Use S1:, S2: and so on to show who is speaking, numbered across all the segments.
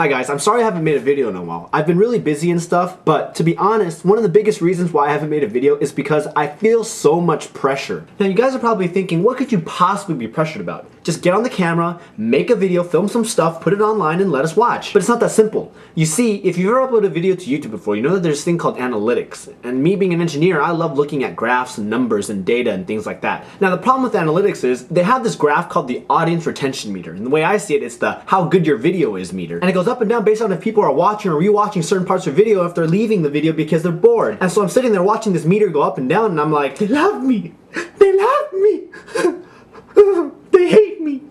S1: Hi guys, I'm sorry I haven't made a video in a while. I've been really busy and stuff, but to be honest, one of the biggest reasons why I haven't made a video is because I feel so much pressure. Now you guys are probably thinking, what could you possibly be pressured about? Just get on the camera, make a video, film some stuff, put it online and let us watch. But it's not that simple. You see, if you've ever uploaded a video to YouTube before, you know that there's this thing called analytics. And me being an engineer, I love looking at graphs and numbers and data and things like that. Now the problem with analytics is they have this graph called the audience retention meter. And the way I see it, it's the how good your video is meter. And it goes up and down based on if people are watching or rewatching certain parts of the video, if they're leaving the video because they're bored. And so I'm sitting there watching this meter go up and down and I'm like, they love me. They love me. They hate me.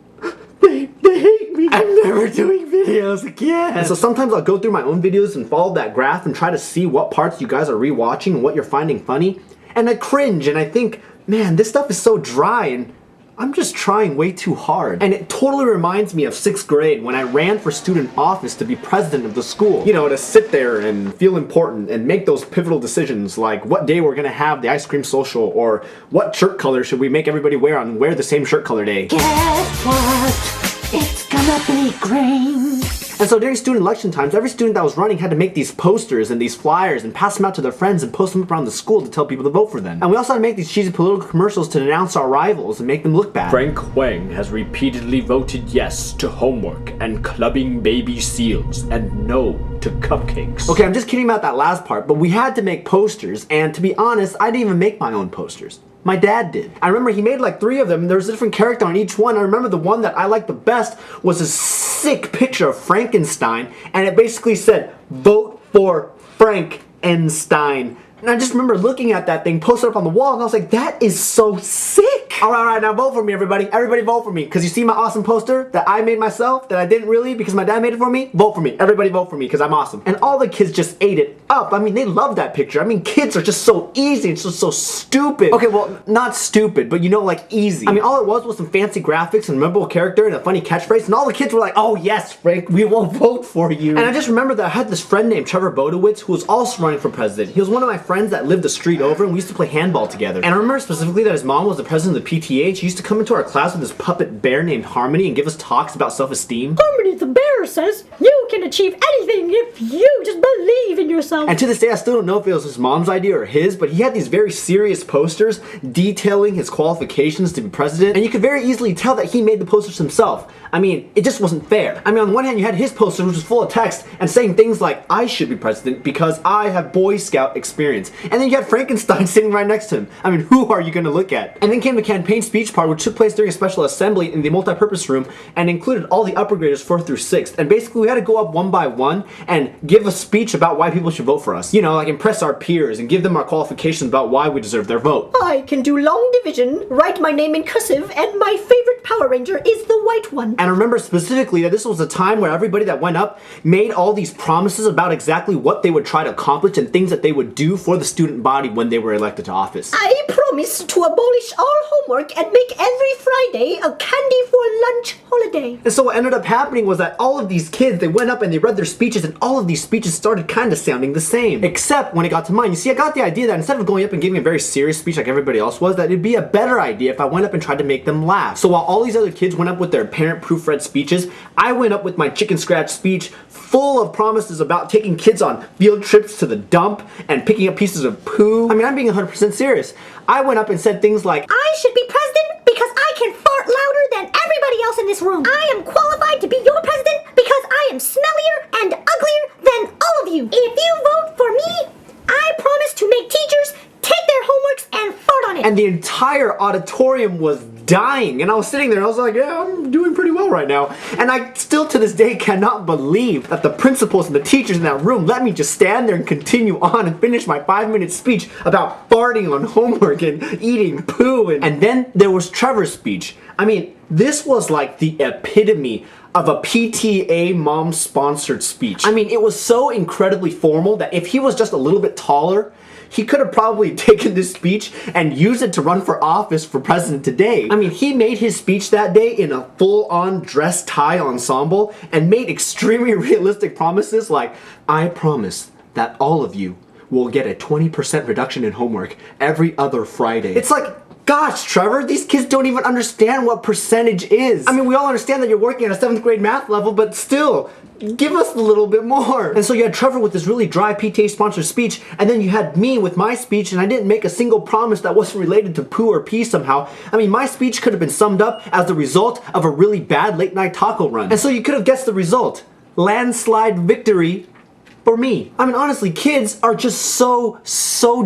S1: They hate me. I'm never doing videos again. And so sometimes I'll go through my own videos and follow that graph and try to see what parts you guys are rewatching and what you're finding funny. And I cringe and I think, man, this stuff is so dry and I'm just trying way too hard. And it totally reminds me of 6th grade when I ran for student office to be president of the school. You know, to sit there and feel important and make those pivotal decisions like what day we're gonna have the ice cream social or what shirt color should we make everybody wear on Wear the Same Shirt Color Day.
S2: Guess what? It's gonna be great.
S1: And so during student election times, every student that was running had to make these posters and these flyers and pass them out to their friends and post them up around the school to tell people to vote for them. And we also had to make these cheesy political commercials to denounce our rivals and make them look bad. Frank Huang has repeatedly voted yes to homework and clubbing baby seals and no to cupcakes. Okay, I'm just kidding about that last part, but we had to make posters, and to be honest, I didn't even make my own posters. My dad did. I remember he made like 3 of them, and there was a different character on each one. I remember the one that I liked the best was a sick picture of Frankenstein, and it basically said, vote for Frankenstein. And I just remember looking at that thing posted up on the wall, and I was like, that is so sick. All right, now vote for me, everybody. Everybody vote for me. Because you see my awesome poster that I made myself, that I didn't really because my dad made it for me? Vote for me. Everybody vote for me because I'm awesome. And all the kids just ate it up. I mean, they love that picture. I mean, kids are just so easy and so stupid. Okay, well, not stupid, but you know, like easy. I mean, all it was some fancy graphics and a memorable character and a funny catchphrase, and all the kids were like, oh yes, Frank, we will vote for you. And I just remember that I had this friend named Trevor Bodowitz who was also running for president. He was one of my friends that lived a street over, and we used to play handball together. And I remember specifically that his mom was the president of the PTA. She used to come into our class with this puppet bear named Harmony and give us talks about self-esteem.
S2: Harmony the bear says you can achieve anything if you just believe in yourself.
S1: And to this day, I still don't know if it was his mom's idea or his, but he had these very serious posters detailing his qualifications to be president, and you could very easily tell that he made the posters himself. I mean, it just wasn't fair. I mean, on the one hand, you had his poster, which was full of text and saying things like, I should be president because I have Boy Scout experience. And then you had Frankenstein sitting right next to him. I mean, who are you gonna look at? And then came the campaign speech part, which took place during a special assembly in the multi-purpose room and included all the upper graders 4th through 6th. And basically, we had to go up one by one and give a speech about why people should vote for us. You know, like impress our peers and give them our qualifications about why we deserve their vote.
S2: I can do long division, write my name in cursive, and my favorite Power Ranger is the white one.
S1: And I remember specifically that this was a time where everybody that went up made all these promises about exactly what they would try to accomplish and things that they would do for the student body when they were elected to office.
S2: I promise to abolish all homework and make every Friday a candy for lunch holiday.
S1: And so what ended up happening was that all of these kids, they went up and they read their speeches, and all of these speeches started kind of sounding the same. Except when it got to mine. You see, I got the idea that instead of going up and giving a very serious speech like everybody else was, that it'd be a better idea if I went up and tried to make them laugh. So while all these other kids went up with their parent proofread speeches, I went up with my chicken scratch speech full of promises about taking kids on field trips to the dump and picking up pieces of poo. I mean, I'm being 100% serious. I went up and said things like,
S2: I should be president because I can fart louder than everybody else in this room. I am qualified to be your president because I am smellier and uglier than all of you. If you vote for me, I promise to make teachers take their homeworks and fart on it.
S1: And the entire auditorium was dying, and I was sitting there and I was like, yeah, I'm doing pretty well right now. And I still to this day cannot believe that the principals and the teachers in that room let me just stand there and continue on and finish my 5-minute speech about farting on homework and eating poo. And then there was Trevor's speech. I mean, this was like the epitome of a PTA mom-sponsored speech. I mean, it was so incredibly formal that if he was just a little bit taller, he could have probably taken this speech and used it to run for office for president today. I mean, he made his speech that day in a full-on dress tie ensemble and made extremely realistic promises like, I promise that all of you will get a 20% reduction in homework every other Friday. It's like, gosh, Trevor, these kids don't even understand what percentage is. I mean, we all understand that you're working at a 7th grade math level, but still, give us a little bit more. And so you had Trevor with this really dry PTA-sponsored speech, and then you had me with my speech, and I didn't make a single promise that wasn't related to poo or pee somehow. I mean, my speech could have been summed up as the result of a really bad late-night taco run. And so you could have guessed the result. Landslide victory for me. I mean, honestly, kids are just so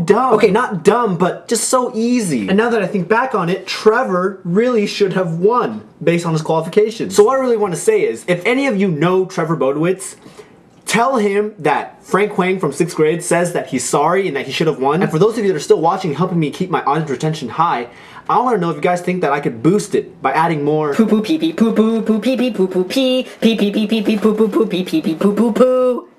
S1: dumb. Okay, not dumb, but just so easy. And now that I think back on it, Trevor really should have won based on his qualifications. So what I really want to say is, if any of you know Trevor Bodowitz, tell him that Frank Huang from 6th grade says that he's sorry and that he should have won. And for those of you that are still watching and helping me keep my audience retention high, I want to know if you guys think that I could boost it by adding more
S2: poo poo pee pee poo poo poo pee pee poo poo pee pee pee pee pee pee poo poo poo pee pee pee poo poo poo.